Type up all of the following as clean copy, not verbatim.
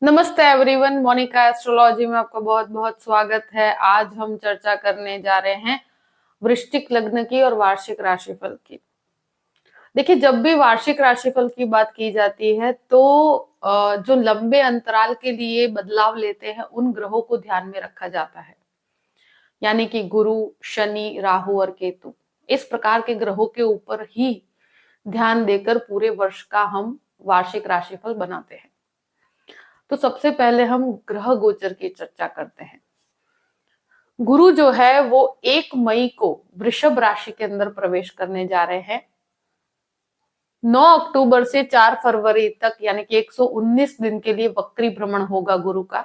नमस्ते everyone, Monika astrology में आपका बहुत बहुत स्वागत है। आज हम चर्चा करने जा रहे हैं वृश्चिक लग्न की और वार्षिक राशिफल की। देखिए, जब भी वार्षिक राशिफल की बात की जाती है तो जो लंबे अंतराल के लिए बदलाव लेते हैं उन ग्रहों को ध्यान में रखा जाता है, यानी कि गुरु, शनि, राहु और केतु। इस प्रकार के ग्रहों के ऊपर ही ध्यान देकर पूरे वर्ष का हम वार्षिक राशिफल बनाते हैं। तो सबसे पहले हम ग्रह गोचर की चर्चा करते हैं। गुरु जो है वो 1 मई को वृषभ राशि के अंदर प्रवेश करने जा रहे हैं। 9 अक्टूबर से 4 फरवरी तक यानी कि 119 दिन के लिए वक्री भ्रमण होगा गुरु का।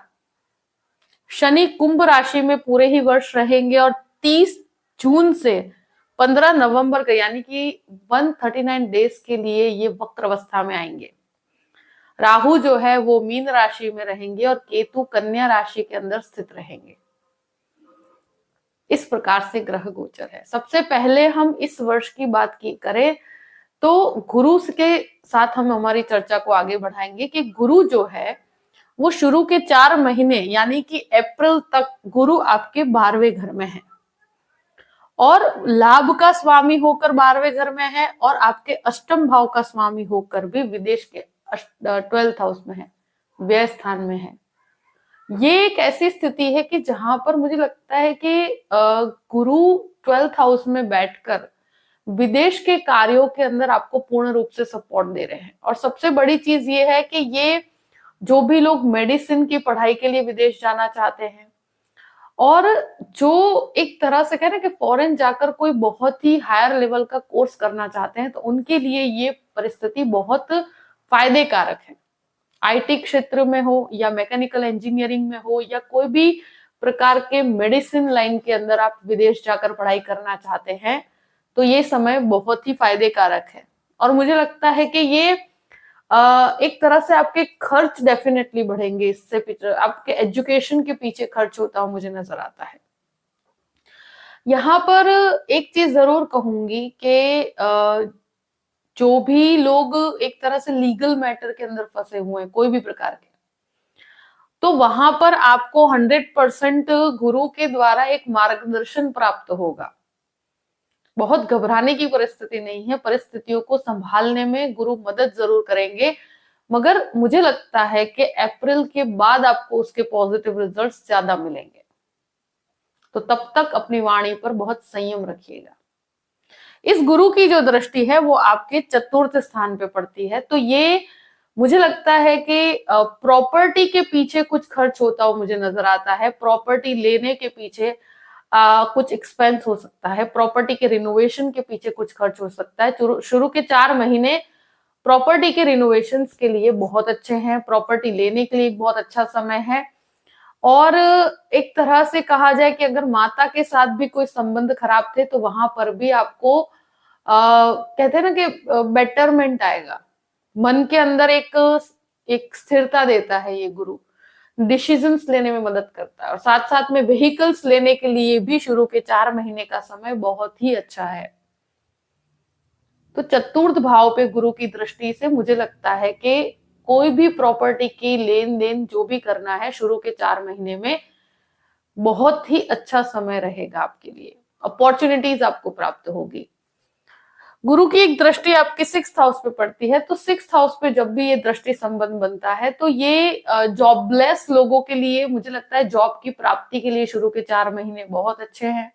शनि कुंभ राशि में पूरे ही वर्ष रहेंगे और 30 जून से 15 नवंबर का यानी कि 139 डेज के लिए ये वक्र अवस्था में आएंगे। राहु जो है वो मीन राशि में रहेंगे और केतु कन्या राशि के अंदर स्थित रहेंगे। इस प्रकार से ग्रह गोचर है। सबसे पहले हम इस वर्ष की बात की करें तो गुरु के साथ हम हमारी चर्चा को आगे बढ़ाएंगे कि गुरु जो है वो शुरू के 4 महीने यानी कि अप्रैल तक गुरु आपके 12वें घर में है और लाभ का स्वामी होकर 12वें घर में है और आपके अष्टम भाव का स्वामी होकर भी विदेश के 12th हाउस में है, व्यय स्थान में है। ये एक ऐसी स्थिति है कि जहां पर मुझे लगता है कि गुरु 12th हाउस में बैठकर विदेश के कार्यों के अंदर आपको पूर्ण रूप से सपोर्ट दे रहे हैं। और सबसे बड़ी चीज ये है कि ये जो भी लोग मेडिसिन की पढ़ाई के लिए विदेश जाना चाहते हैं और जो एक तरह से कह रहे हैं कि फॉरेन जाकर कोई बहुत ही हायर लेवल का कोर्स करना चाहते हैं, तो उनके लिए ये परिस्थिति बहुत फायदे कारक है। आईटी क्षेत्र में हो या मैकेनिकल इंजीनियरिंग में हो या कोई भी प्रकार के मेडिसिन लाइन के अंदर आप विदेश जाकर पढ़ाई करना चाहते हैं तो ये समय बहुत ही फायदे कारक है। और मुझे लगता है कि ये एक तरह से आपके खर्च डेफिनेटली बढ़ेंगे। इससे पीछे आपके एजुकेशन के पीछे खर्च होता हुआ मुझे नजर आता है। यहाँ पर एक चीज जरूर कहूंगी कि जो भी लोग एक तरह से लीगल मैटर के अंदर फंसे हुए हैं कोई भी प्रकार के, तो वहां पर आपको 100% गुरु के द्वारा एक मार्गदर्शन प्राप्त होगा। बहुत घबराने की परिस्थिति नहीं है, परिस्थितियों को संभालने में गुरु मदद जरूर करेंगे, मगर मुझे लगता है कि अप्रैल के बाद आपको उसके पॉजिटिव रिजल्ट्स ज्यादा मिलेंगे। तो तब तक अपनी वाणी पर बहुत संयम रखिएगा। इस गुरु की जो दृष्टि है वो आपके चतुर्थ स्थान पे पड़ती है, तो ये मुझे लगता है कि प्रॉपर्टी के पीछे कुछ खर्च होता हुआ मुझे नजर आता है। प्रॉपर्टी लेने के पीछे कुछ एक्सपेंस हो सकता है, प्रॉपर्टी के रिनोवेशन के पीछे कुछ खर्च हो सकता है। शुरू के 4 महीने प्रॉपर्टी के रिनोवेशन के लिए बहुत अच्छे हैं, प्रॉपर्टी लेने के लिए बहुत अच्छा समय है। और एक तरह से कहा जाए कि अगर माता के साथ भी कोई संबंध खराब थे तो वहां पर भी आपको कहते हैं ना कि बेटरमेंट आएगा। मन के अंदर एक एक स्थिरता देता है ये गुरु, डिसीजंस लेने में मदद करता है और साथ साथ में व्हीकल्स लेने के लिए भी शुरू के 4 महीने का समय बहुत ही अच्छा है। तो चतुर्थ भाव पे गुरु की दृष्टि से मुझे लगता है कि कोई भी प्रॉपर्टी की लेन देन जो भी करना है शुरू के 4 महीने में बहुत ही अच्छा समय रहेगा आपके लिए, अपॉर्चुनिटीज आपको प्राप्त होगी। गुरु की एक दृष्टि आपके 6th हाउस पे पड़ती है, तो 6th हाउस पे जब भी ये दृष्टि संबंध बनता है तो ये जॉबलेस लोगों के लिए मुझे लगता है जॉब की प्राप्ति के लिए शुरू के 4 महीने बहुत अच्छे हैं।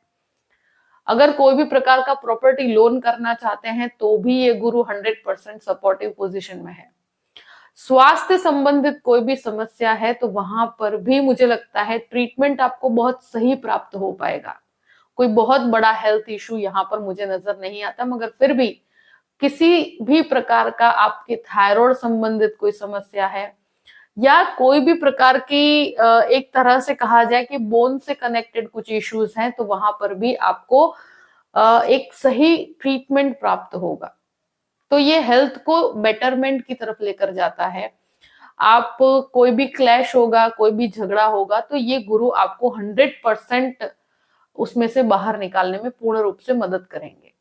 अगर कोई भी प्रकार का प्रॉपर्टी लोन करना चाहते हैं तो भी ये गुरु 100% सपोर्टिव पोजीशन में है। स्वास्थ्य संबंधित कोई भी समस्या है तो वहां पर भी मुझे लगता है ट्रीटमेंट आपको बहुत सही प्राप्त हो पाएगा। कोई बहुत बड़ा हेल्थ इशू यहाँ पर मुझे नजर नहीं आता, मगर फिर भी किसी भी प्रकार का आपके थायराइड संबंधित कोई समस्या है या कोई भी प्रकार की एक तरह से कहा जाए कि बोन से कनेक्टेड कुछ इश्यूज हैं तो वहां पर भी आपको एक सही ट्रीटमेंट प्राप्त होगा। तो ये हेल्थ को बेटरमेंट की तरफ लेकर जाता है। आप कोई भी क्लैश होगा, कोई भी झगड़ा होगा तो ये गुरु आपको 100% उसमें से बाहर निकालने में पूर्ण रूप से मदद करेंगे।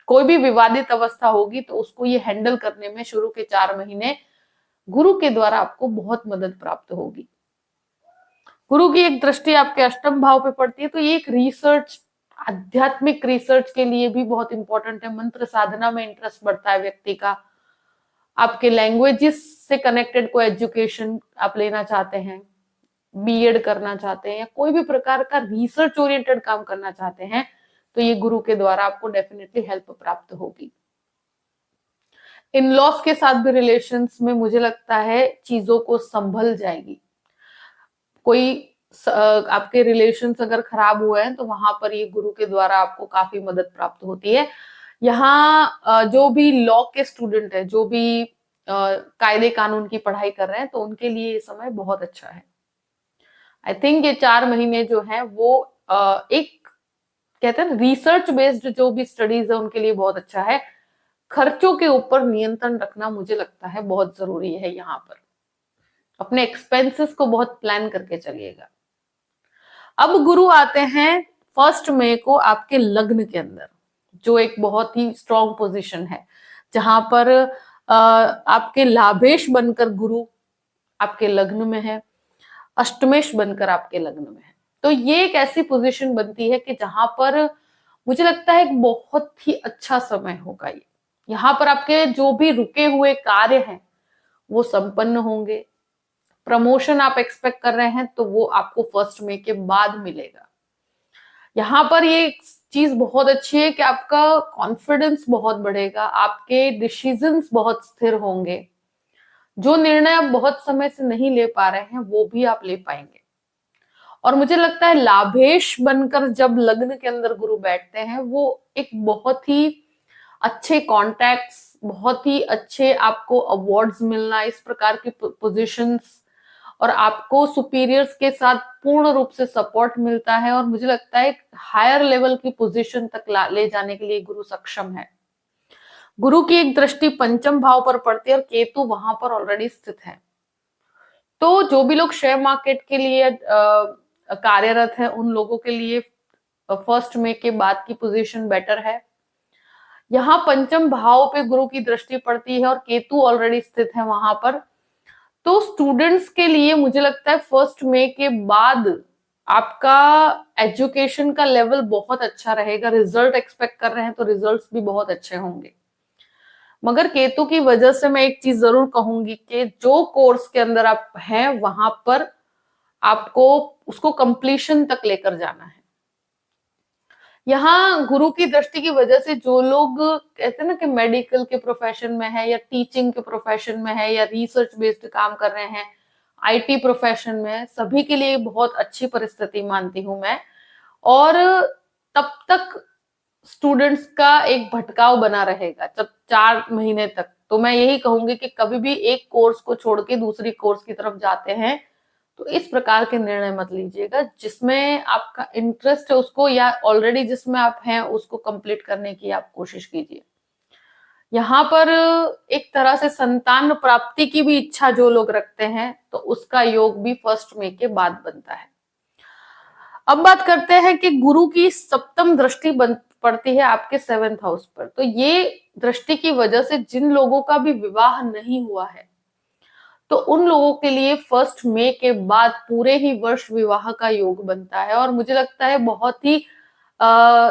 कोई भी विवादित अवस्था होगी तो उसको ये हैंडल करने में शुरू के 4 महीने गुरु के द्वारा आपको बहुत मदद प्राप्त होगी। गुरु की एक दृष्टि आपके अष्टम भाव पे पड़ती है, तो ये एक रिसर्च, आध्यात्मिक रिसर्च के लिए भी बहुत इंपॉर्टेंट है। मंत्र साधना में इंटरेस्ट बढ़ता है व्यक्ति का। आपके लैंग्वेजेस से कनेक्टेड कोई एजुकेशन आप लेना चाहते हैं, बीएड करना चाहते हैं, या कोई भी प्रकार का रिसर्च ओरिएंटेड काम करना चाहते हैं, तो ये गुरु के द्वारा आपको डेफिनेटली हेल्प प्राप्त होगी। इन लॉस के साथ भी रिलेशंस में मुझे लगता है चीजों को संभल जाएगी। कोई आपके रिलेशंस अगर खराब हुए हैं तो वहां पर ये गुरु के द्वारा आपको काफी मदद प्राप्त होती है। यहाँ जो भी लॉ के स्टूडेंट है, जो भी कायदे कानून की पढ़ाई कर रहे हैं, तो उनके लिए ये समय बहुत अच्छा है। आई थिंक ये 4 महीने जो है वो एक कहते हैं रिसर्च बेस्ड जो भी स्टडीज है उनके लिए बहुत अच्छा है। खर्चों के ऊपर नियंत्रण रखना मुझे लगता है बहुत जरूरी है। यहाँ पर अपने एक्सपेंसेस को बहुत प्लान करके चलिएगा। अब गुरु आते हैं 1 मई को आपके लग्न के अंदर, जो एक बहुत ही स्ट्रॉन्ग पोजीशन है, जहां पर आपके लाभेश बनकर गुरु आपके लग्न में है, अष्टमेश बनकर आपके लग्न में है। तो ये एक ऐसी पोजीशन बनती है कि जहां पर मुझे लगता है एक बहुत ही अच्छा समय होगा ये। यहाँ पर आपके जो भी रुके हुए कार्य हैं वो संपन्न होंगे। प्रमोशन आप एक्सपेक्ट कर रहे हैं तो वो आपको 1 मई के बाद मिलेगा। यहाँ पर ये चीज बहुत अच्छी है कि आपका कॉन्फिडेंस बहुत बढ़ेगा, आपके डिसीजंस बहुत स्थिर होंगे। जो निर्णय आप बहुत समय से नहीं ले पा रहे हैं वो भी आप ले पाएंगे। और मुझे लगता है लाभेश बनकर जब लग्न के अंदर गुरु बैठते हैं, वो एक बहुत ही अच्छे कॉन्टैक्ट्स, बहुत ही अच्छे आपको अवार्ड्स मिलना, इस प्रकार की पोजीशंस, और आपको सुपीरियर्स के साथ पूर्ण रूप से सपोर्ट मिलता है। और मुझे लगता है हायर लेवल की पोजीशन तक ले जाने के लिए गुरु सक्षम है। गुरु की एक दृष्टि पंचम भाव पर पड़ती है और केतु वहां पर ऑलरेडी स्थित है। तो जो भी लोग शेयर मार्केट के लिए कार्यरत है, उन लोगों के लिए 1 मई के बाद की पोजीशन बेटर है। यहाँ पंचम भाव पे गुरु की दृष्टि पड़ती है और केतु ऑलरेडी स्थित है वहां पर। तो स्टूडेंट्स के लिए मुझे लगता है 1 मई के बाद आपका एजुकेशन का लेवल बहुत अच्छा रहेगा। रिजल्ट एक्सपेक्ट कर रहे हैं तो रिजल्ट्स भी बहुत अच्छे होंगे। मगर केतु की वजह से मैं एक चीज जरूर कहूंगी कि जो कोर्स के अंदर आप हैं वहां पर आपको उसको कंप्लीशन तक लेकर जाना है। यहाँ गुरु की दृष्टि की वजह से जो लोग कहते हैं ना कि मेडिकल के प्रोफेशन में है, या टीचिंग के प्रोफेशन में है, या रिसर्च बेस्ड काम कर रहे हैं, आईटी प्रोफेशन में है, सभी के लिए बहुत अच्छी परिस्थिति मानती हूं मैं। और तब तक स्टूडेंट्स का एक भटकाव बना रहेगा जब 4 महीने तक। तो मैं यही कहूंगी कि कभी भी एक कोर्स को छोड़ के दूसरी कोर्स की तरफ जाते हैं तो इस प्रकार के निर्णय मत लीजिएगा। जिसमें आपका इंटरेस्ट है उसको, या ऑलरेडी जिसमें आप हैं उसको कंप्लीट करने की आप कोशिश कीजिए। यहाँ पर एक तरह से संतान प्राप्ति की भी इच्छा जो लोग रखते हैं तो उसका योग भी 1 मई के बाद बनता है। अब बात करते हैं कि गुरु की सप्तम दृष्टि पड़ती है आपके 7th हाउस पर। तो ये दृष्टि की वजह से जिन लोगों का भी विवाह नहीं हुआ है तो उन लोगों के लिए 1 मई के बाद पूरे ही वर्ष विवाह का योग बनता है। और मुझे लगता है बहुत ही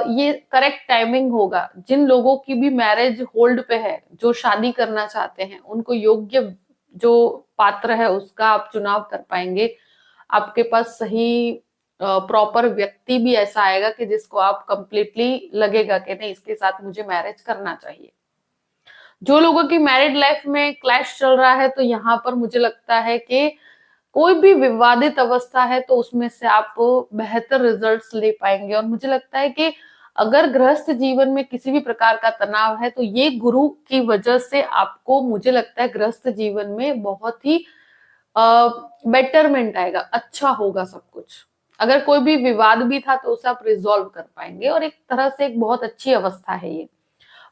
ये करेक्ट टाइमिंग होगा। जिन लोगों की भी मैरिज होल्ड पे है, जो शादी करना चाहते हैं, उनको योग्य जो पात्र है उसका आप चुनाव कर पाएंगे। आपके पास सही प्रॉपर व्यक्ति भी ऐसा आएगा कि जिसको आप कंप्लीटली लगेगा कि नहीं, इसके साथ मुझे मैरिज करना चाहिए। जो लोगों की मैरिड लाइफ में क्लैश चल रहा है तो यहाँ पर मुझे लगता है कि कोई भी विवादित अवस्था है तो उसमें से आप बेहतर रिजल्ट्स ले पाएंगे। और मुझे लगता है कि अगर गृहस्थ जीवन में किसी भी प्रकार का तनाव है तो ये गुरु की वजह से आपको, मुझे लगता है, गृहस्थ जीवन में बहुत ही बेटरमेंट आएगा, अच्छा होगा सब कुछ। अगर कोई भी विवाद भी था तो उसे आप रिजॉल्व कर पाएंगे और एक तरह से एक बहुत अच्छी अवस्था है ये।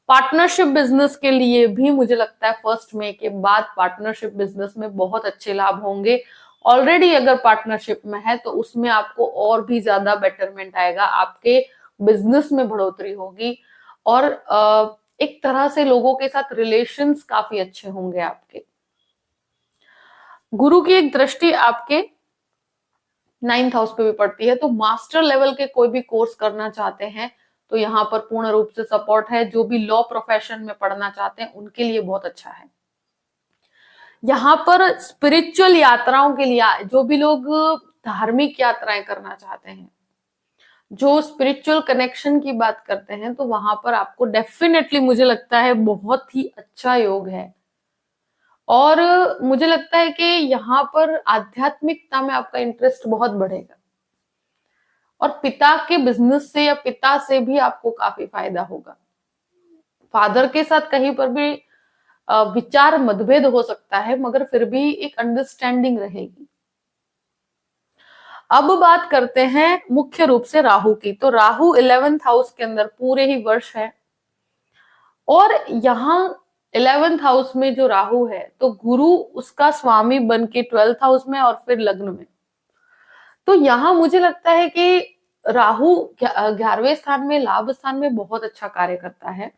पार्टनरशिप बिजनेस के लिए भी मुझे लगता है 1 मई के बाद पार्टनरशिप बिजनेस में बहुत अच्छे लाभ होंगे। ऑलरेडी अगर पार्टनरशिप में है तो उसमें आपको और भी ज्यादा बेटरमेंट आएगा, आपके बिजनेस में बढ़ोतरी होगी और एक तरह से लोगों के साथ रिलेशंस काफी अच्छे होंगे आपके। गुरु की एक दृष्टि आपके 9th हाउस पे भी पड़ती है, तो मास्टर लेवल के कोई भी कोर्स करना चाहते हैं तो यहाँ पर पूर्ण रूप से सपोर्ट है। जो भी लॉ प्रोफेशन में पढ़ना चाहते हैं उनके लिए बहुत अच्छा है। यहाँ पर स्पिरिचुअल यात्राओं के लिए, जो भी लोग धार्मिक यात्राएं करना चाहते हैं, जो स्पिरिचुअल कनेक्शन की बात करते हैं, तो वहां पर आपको डेफिनेटली मुझे लगता है बहुत ही अच्छा योग है। और मुझे लगता है कि यहाँ पर आध्यात्मिकता में आपका इंटरेस्ट बहुत बढ़ेगा और पिता के बिजनेस से या पिता से भी आपको काफी फायदा होगा। फादर के साथ कहीं पर भी विचार मतभेद हो सकता है, मगर फिर भी एक अंडरस्टैंडिंग रहेगी। अब बात करते हैं मुख्य रूप से राहु की। तो राहु 11th हाउस के अंदर पूरे ही वर्ष है, और यहाँ 11th हाउस में जो राहु है तो गुरु उसका स्वामी बन के 12th हाउस में और फिर लग्न में। तो यहाँ मुझे लगता है कि राहु 11वें स्थान में, लाभ स्थान में बहुत अच्छा कार्य करता है।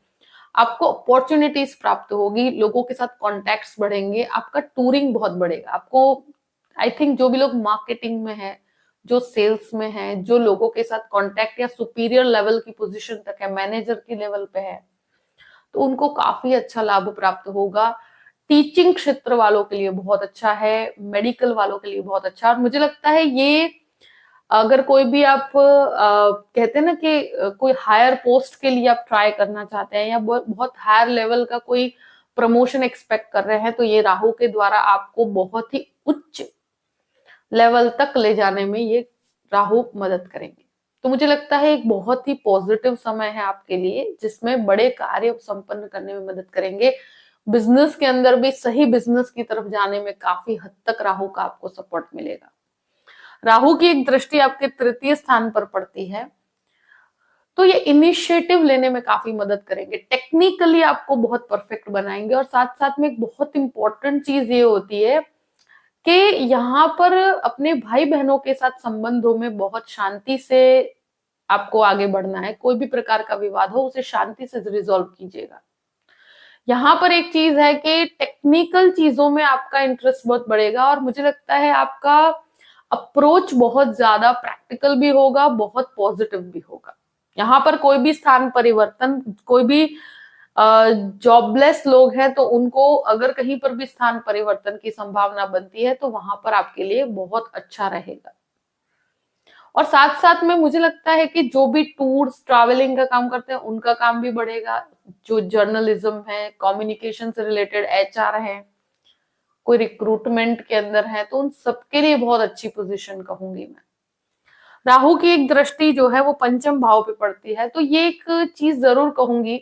आपको अपॉर्चुनिटीज प्राप्त होगी, लोगों के साथ कॉन्टेक्ट्स बढ़ेंगे, आपका टूरिंग बहुत बढ़ेगा। आपको आई थिंक जो भी लोग मार्केटिंग में है, जो सेल्स में है, जो लोगों के साथ कॉन्टेक्ट या सुपीरियर लेवल की पोजीशन तक है, मैनेजर की लेवल पे है, तो उनको काफी अच्छा लाभ प्राप्त होगा। टीचिंग क्षेत्र वालों के लिए बहुत अच्छा है, मेडिकल वालों के लिए बहुत अच्छा। और मुझे लगता है ये, अगर कोई भी आप कहते हैं ना कि कोई हायर पोस्ट के लिए आप ट्राई करना चाहते हैं या बहुत हायर लेवल का कोई प्रमोशन एक्सपेक्ट कर रहे हैं, तो ये राहु के द्वारा आपको बहुत ही उच्च लेवल तक ले जाने में ये राहु मदद करेंगे। तो मुझे लगता है एक बहुत ही पॉजिटिव समय है आपके लिए, जिसमें बड़े कार्य संपन्न करने में मदद करेंगे। बिजनेस के अंदर भी सही बिजनेस की तरफ जाने में काफी हद तक राहु का आपको सपोर्ट मिलेगा। राहु की एक दृष्टि आपके 3य स्थान पर पड़ती है, तो ये इनिशिएटिव लेने में काफी मदद करेंगे, टेक्निकली आपको बहुत परफेक्ट बनाएंगे। और साथ साथ में एक बहुत इंपॉर्टेंट चीज ये होती है कि यहाँ पर अपने भाई बहनों के साथ संबंधों में बहुत शांति से आपको आगे बढ़ना है। कोई भी प्रकार का विवाद हो उसे शांति से रिजॉल्व कीजिएगा। यहाँ पर एक चीज है कि टेक्निकल चीजों में आपका इंटरेस्ट बहुत बढ़ेगा, और मुझे लगता है आपका अप्रोच बहुत ज्यादा प्रैक्टिकल भी होगा, बहुत पॉजिटिव भी होगा। यहाँ पर कोई भी स्थान परिवर्तन, कोई भी जॉबलेस लोग हैं तो उनको अगर कहीं पर भी स्थान परिवर्तन की संभावना बनती है तो वहां पर आपके लिए बहुत अच्छा रहेगा। और साथ साथ में मुझे लगता है कि जो भी टूर्स ट्रैवलिंग का काम करते हैं उनका काम भी बढ़ेगा। जो जर्नलिज्म है, कम्युनिकेशन से रिलेटेड एचआर है, कोई रिक्रूटमेंट के अंदर है, तो उन सबके लिए बहुत अच्छी पोजीशन कहूंगी मैं। राहु की एक दृष्टि जो है वो 5म भाव पे पड़ती है, तो ये एक चीज जरूर कहूंगी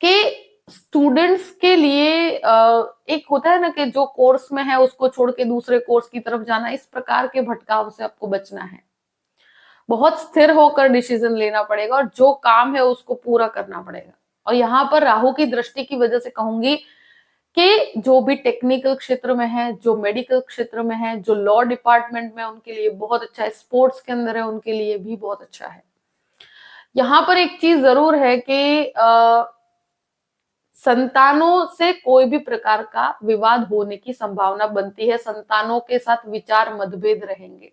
कि स्टूडेंट्स के लिए एक होता है ना कि जो कोर्स में है उसको छोड़ के दूसरे कोर्स की तरफ जाना, इस प्रकार के भटकाव से आपको बचना है। बहुत स्थिर होकर डिसीजन लेना पड़ेगा और जो काम है उसको पूरा करना पड़ेगा। और यहाँ पर राहु की दृष्टि की वजह से कहूंगी कि जो भी टेक्निकल क्षेत्र में है, जो मेडिकल क्षेत्र में है, जो लॉ डिपार्टमेंट में, उनके लिए बहुत अच्छा है। स्पोर्ट्स के अंदर है उनके लिए भी बहुत अच्छा है। यहाँ पर एक चीज जरूर है कि संतानों से कोई भी प्रकार का विवाद होने की संभावना बनती है, संतानों के साथ विचार मतभेद रहेंगे,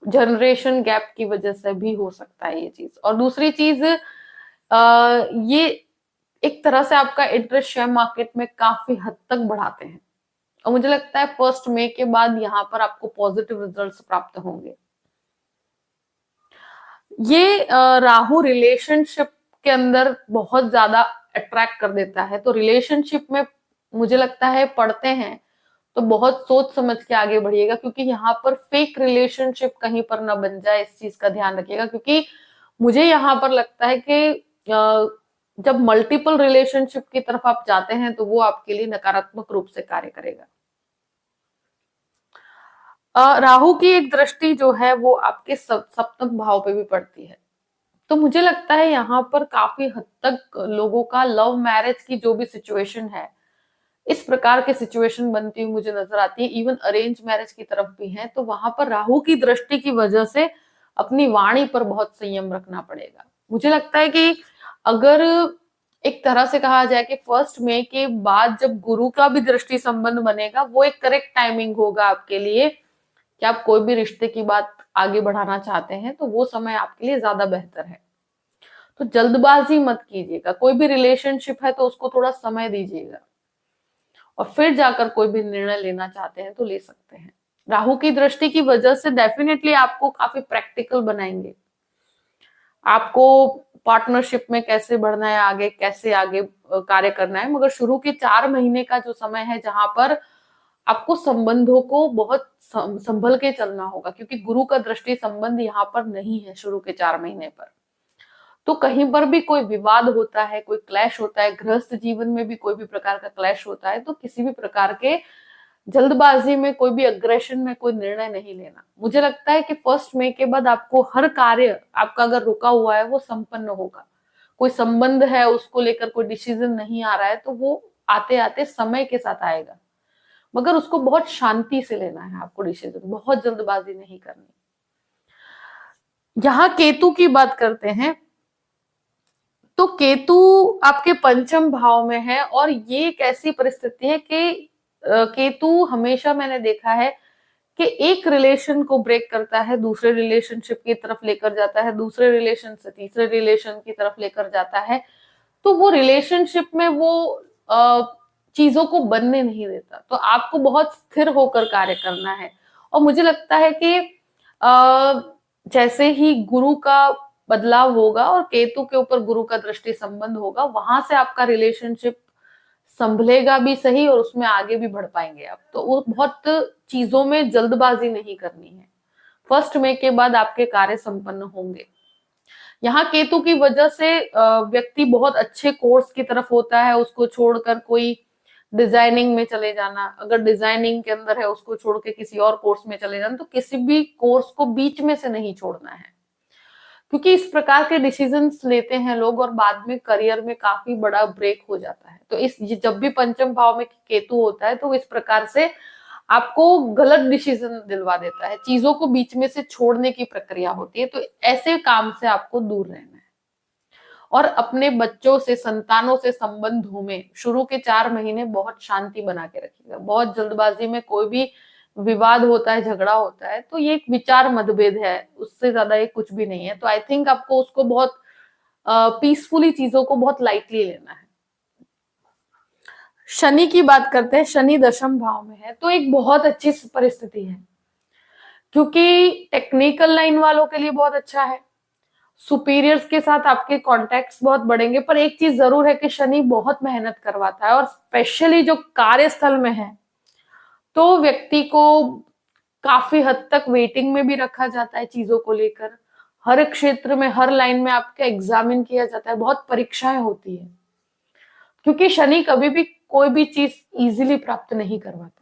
जनरेशन गैप की वजह से भी हो सकता है ये चीज। और दूसरी चीज, ये एक तरह से आपका इंटरेस्ट शेयर मार्केट में काफी हद तक बढ़ाते हैं, और मुझे लगता है 1 मई के बाद यहाँ पर आपको पॉजिटिव रिजल्ट्स प्राप्त होंगे। ये राहु रिलेशनशिप के अंदर बहुत ज्यादा अट्रैक्ट कर देता है, तो रिलेशनशिप में मुझे लगता है पढ़ते हैं तो बहुत सोच समझ के आगे बढ़िएगा, क्योंकि यहाँ पर फेक रिलेशनशिप कहीं पर ना बन जाए, इस चीज का ध्यान रखिएगा। क्योंकि मुझे यहाँ पर लगता है कि जब मल्टीपल रिलेशनशिप की तरफ आप जाते हैं तो वो आपके लिए नकारात्मक रूप से कार्य करेगा। राहु की एक दृष्टि जो है वो आपके 7म भाव पे भी पड़ती है, तो मुझे लगता है यहाँ पर काफी हद तक लोगों का लव मैरिज की जो भी सिचुएशन है, इस प्रकार के सिचुएशन बनती हुई मुझे नजर आती है। इवन अरेंज मैरिज की तरफ भी है, तो वहां पर राहु की दृष्टि की वजह से अपनी वाणी पर बहुत संयम रखना पड़ेगा। मुझे लगता है कि अगर एक तरह से कहा जाए कि 1 मई के बाद जब गुरु का भी दृष्टि संबंध बनेगा, वो एक करेक्ट टाइमिंग होगा आपके लिए कि आप कोई भी रिश्ते की बात आगे बढ़ाना चाहते हैं, तो वो समय आपके लिए ज्यादा बेहतर है। तो जल्दबाजी मत कीजिएगा, कोई भी रिलेशनशिप है तो उसको थोड़ा समय दीजिएगा और फिर जाकर कोई भी निर्णय लेना चाहते हैं तो ले सकते हैं। राहु की दृष्टि की वजह से डेफिनेटली आपको काफी प्रैक्टिकल बनाएंगे, आपको पार्टनरशिप में कैसे बढ़ना है, आगे कैसे आगे कार्य करना है। मगर शुरू के 4 महीने का जो समय है जहां पर आपको संबंधों को बहुत संभल के चलना होगा, क्योंकि गुरु का दृष्टि संबंध यहाँ पर नहीं है शुरू के 4 महीने पर। तो कहीं पर भी कोई विवाद होता है, कोई क्लैश होता है, गृहस्थ जीवन में भी कोई भी प्रकार का क्लैश होता है, तो किसी भी प्रकार के जल्दबाजी में, कोई भी अग्रेशन में कोई निर्णय नहीं लेना। मुझे लगता है कि 1 मई के बाद आपको हर कार्य आपका अगर रुका हुआ है वो संपन्न होगा। कोई संबंध है उसको लेकर कोई डिसीजन नहीं आ रहा है तो वो आते आते समय के साथ आएगा, मगर उसको बहुत शांति से लेना है आपको डिसीजन, बहुत जल्दबाजी नहीं करनी। यहाँ केतु की बात करते हैं तो केतु आपके पंचम भाव में है, और ये एक ऐसी परिस्थिति है कि केतु हमेशा मैंने देखा है कि एक रिलेशन को ब्रेक करता है, दूसरे रिलेशनशिप की तरफ लेकर जाता है, दूसरे रिलेशन से तीसरे रिलेशन की तरफ लेकर जाता है। तो वो रिलेशनशिप में वो चीजों को बनने नहीं देता। तो आपको बहुत स्थिर होकर कार्य करना है। और मुझे लगता है कि जैसे ही गुरु का बदलाव होगा और केतु के ऊपर गुरु का दृष्टि संबंध होगा, वहां से आपका रिलेशनशिप संभलेगा भी सही और उसमें आगे भी बढ़ पाएंगे आप। तो वो बहुत चीजों में जल्दबाजी नहीं करनी है। 1 मई के बाद आपके कार्य संपन्न होंगे। यहाँ केतु की वजह से व्यक्ति बहुत अच्छे कोर्स की तरफ होता है, उसको छोड़कर कोई डिजाइनिंग में चले जाना, अगर डिजाइनिंग के अंदर है उसको छोड़ के किसी और कोर्स में चले जाना। तो किसी भी कोर्स को बीच में से नहीं छोड़ना है, क्योंकि इस प्रकार के डिसीजंस लेते हैं लोग और बाद में करियर में काफी बड़ा ब्रेक हो जाता है। तो इस जब भी पंचम भाव में केतु होता है तो इस प्रकार से आपको गलत डिसीजन दिलवा देता है, चीजों को बीच में से छोड़ने की प्रक्रिया होती है। तो ऐसे काम से आपको दूर रहना है। और अपने बच्चों से, संतानों से संबंधों में शुरू के 4 महीने बहुत शांति बना के रखिएगा। बहुत जल्दबाजी में कोई भी विवाद होता है, झगड़ा होता है, तो ये एक विचार मतभेद है, उससे ज्यादा ये कुछ भी नहीं है। तो आई थिंक आपको उसको बहुत पीसफुली, चीजों को बहुत लाइटली लेना है। शनि की बात करते हैं। शनि 10वें भाव में है, तो एक बहुत अच्छी परिस्थिति है, क्योंकि टेक्निकल लाइन वालों के लिए बहुत अच्छा है। सुपीरियर्स के साथ आपके कॉन्टेक्ट्स बहुत बढ़ेंगे। पर एक चीज जरूर है कि शनि बहुत मेहनत करवाता है, और स्पेशली जो कार्यस्थल में है तो व्यक्ति को काफी हद तक वेटिंग में भी रखा जाता है चीजों को लेकर। हर एक क्षेत्र में, हर लाइन में आपका एग्जामिन किया जाता है, बहुत परीक्षाएं होती है, क्योंकि शनि कभी भी कोई भी चीज इजीली प्राप्त नहीं करवाता।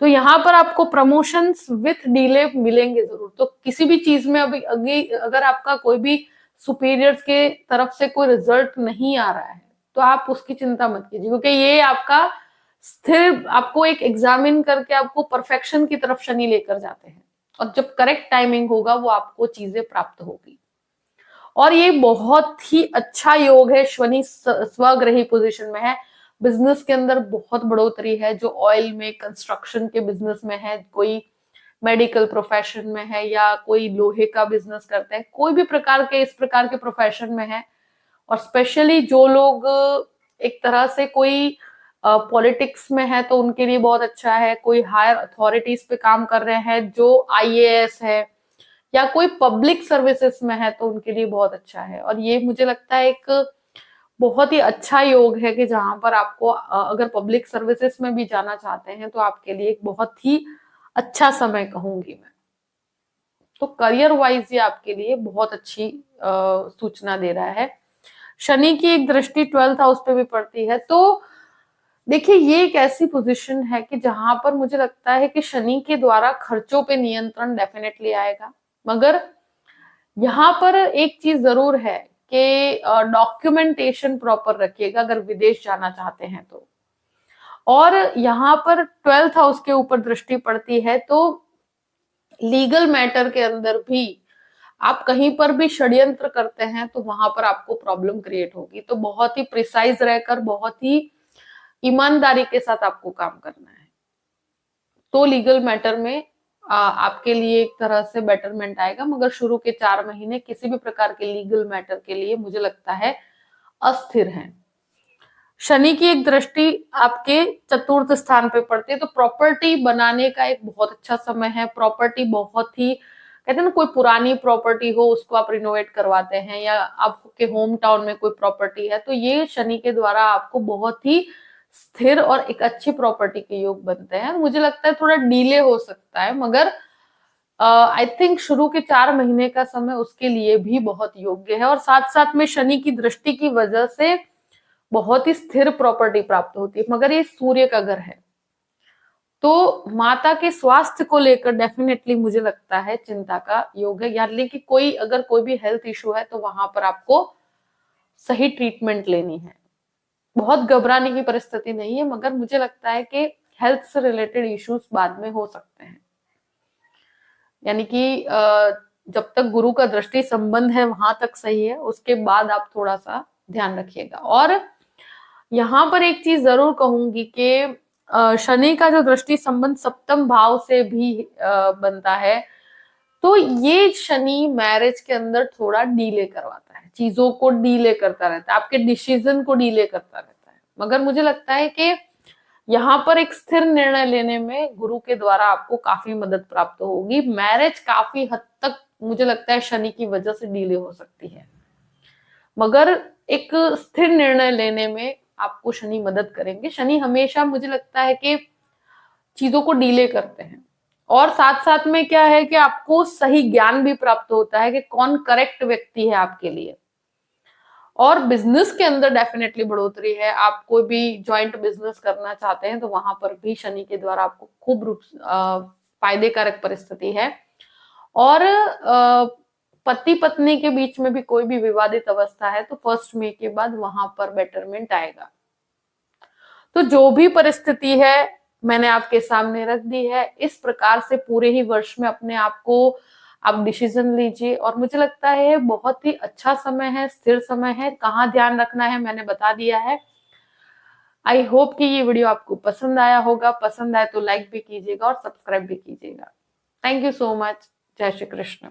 तो यहाँ पर आपको प्रमोशंस विथ डिले मिलेंगे जरूर। तो किसी भी चीज में अभी अगर आपका कोई भी सुपीरियर्स के तरफ से कोई रिजल्ट नहीं आ रहा है तो आप उसकी चिंता मत कीजिए, क्योंकि ये आपका स्थिर, आपको एक एग्जामिन करके आपको परफेक्शन की तरफ शनि लेकर जाते हैं, और जब करेक्ट टाइमिंग होगा वो आपको चीजें प्राप्त होगी। और ये बहुत ही अच्छा योग है, शनि स्वग्रही पोजीशन में है। बिजनेस के अंदर बहुत बढ़ोतरी है, जो ऑयल में, कंस्ट्रक्शन के बिजनेस में है, कोई मेडिकल प्रोफेशन में है, या कोई लोहे का बिजनेस करते हैं, कोई भी प्रकार के इस प्रकार के प्रोफेशन में है। और स्पेशली जो लोग एक तरह से कोई पॉलिटिक्स में है तो उनके लिए बहुत अच्छा है। कोई हायर अथॉरिटीज पे काम कर रहे हैं, जो आईएएस है, या कोई पब्लिक सर्विसेज में है, तो उनके लिए बहुत अच्छा है। और ये मुझे लगता है एक बहुत ही अच्छा योग है कि जहां पर आपको अगर पब्लिक सर्विसेज में भी जाना चाहते हैं तो आपके लिए एक बहुत ही अच्छा समय कहूंगी मैं। तो करियर वाइज ये आपके लिए बहुत अच्छी सूचना दे रहा है। शनि की एक दृष्टि 12th हाउस पे भी पड़ती है। तो देखिए, ये एक ऐसी पोजीशन है कि जहां पर मुझे लगता है कि शनि के द्वारा खर्चों पे नियंत्रण डेफिनेटली आएगा। मगर यहाँ पर एक चीज जरूर है कि डॉक्यूमेंटेशन प्रॉपर रखिएगा अगर विदेश जाना चाहते हैं तो। और यहाँ पर 12th हाउस के ऊपर दृष्टि पड़ती है, तो लीगल मैटर के अंदर भी आप कहीं पर भी षड्यंत्र करते हैं तो वहां पर आपको प्रॉब्लम क्रिएट होगी। तो बहुत ही प्रिसाइज रहकर, बहुत ही ईमानदारी के साथ आपको काम करना है, तो लीगल मैटर में आपके लिए एक तरह से बेटरमेंट आएगा। मगर शुरू के 4 महीने किसी भी प्रकार के लीगल मैटर के लिए मुझे लगता है अस्थिर हैं। शनि की एक दृष्टि आपके चतुर्थ स्थान पे पड़ती है, तो प्रॉपर्टी बनाने का एक बहुत अच्छा समय है। प्रॉपर्टी बहुत ही, कहते हैं ना, कोई पुरानी प्रॉपर्टी हो उसको आप रिनोवेट करवाते हैं, या आपके होम टाउन में कोई प्रॉपर्टी है, तो ये शनि के द्वारा आपको बहुत ही स्थिर और एक अच्छी प्रॉपर्टी के योग बनते हैं। मुझे लगता है थोड़ा डिले हो सकता है, मगर आई थिंक शुरू के 4 महीने का समय उसके लिए भी बहुत योग्य है। और साथ साथ में शनि की दृष्टि की वजह से बहुत ही स्थिर प्रॉपर्टी प्राप्त होती है। मगर ये सूर्य का घर है, तो माता के स्वास्थ्य को लेकर डेफिनेटली मुझे लगता है चिंता का योग है। यानी कि अगर कोई भी हेल्थ इशू है तो वहां पर आपको सही ट्रीटमेंट लेनी है। बहुत घबराने की परिस्थिति नहीं है, मगर मुझे लगता है कि हेल्थ से रिलेटेड इश्यूज बाद में हो सकते हैं। यानी कि जब तक गुरु का दृष्टि संबंध है वहां तक सही है, उसके बाद आप थोड़ा सा ध्यान रखिएगा। और यहाँ पर एक चीज जरूर कहूंगी कि शनि का जो दृष्टि संबंध सप्तम भाव से भी बनता है, तो ये शनि मैरिज के अंदर थोड़ा डीले करवाता है, चीजों को डीले करता रहता है, आपके डिसीजन को डीले करता रहता है। मगर मुझे लगता है कि यहाँ पर एक स्थिर निर्णय लेने में गुरु के द्वारा आपको काफी मदद प्राप्त होगी। मैरिज काफी हद तक मुझे लगता है शनि की वजह से डीले हो सकती है, मगर एक स्थिर निर्णय लेने में आपको शनि मदद करेंगे। शनि हमेशा मुझे लगता है कि चीजों को डीले करते हैं। और साथ साथ में क्या है कि आपको सही ज्ञान भी प्राप्त होता है कि कौन करेक्ट व्यक्ति है आपके लिए। और बिजनेस के अंदर डेफिनेटली बढ़ोतरी है। आप कोई भी ज्वाइंट बिजनेस करना चाहते हैं तो वहां पर भी शनि के द्वारा आपको खूब रूप फायदेकारक परिस्थिति है। और पति पत्नी के बीच में भी कोई भी विवादित अवस्था है तो 1 मई के बाद वहां पर बेटरमेंट आएगा। तो जो भी परिस्थिति है मैंने आपके सामने रख दी है। इस प्रकार से पूरे ही वर्ष में अपने आप को आप डिसीजन लीजिए। और मुझे लगता है बहुत ही अच्छा समय है, स्थिर समय है। कहाँ ध्यान रखना है मैंने बता दिया है। आई होप कि ये वीडियो आपको पसंद आया होगा। पसंद आए तो लाइक भी कीजिएगा और सब्सक्राइब भी कीजिएगा। Thank you so much. जय श्री कृष्ण।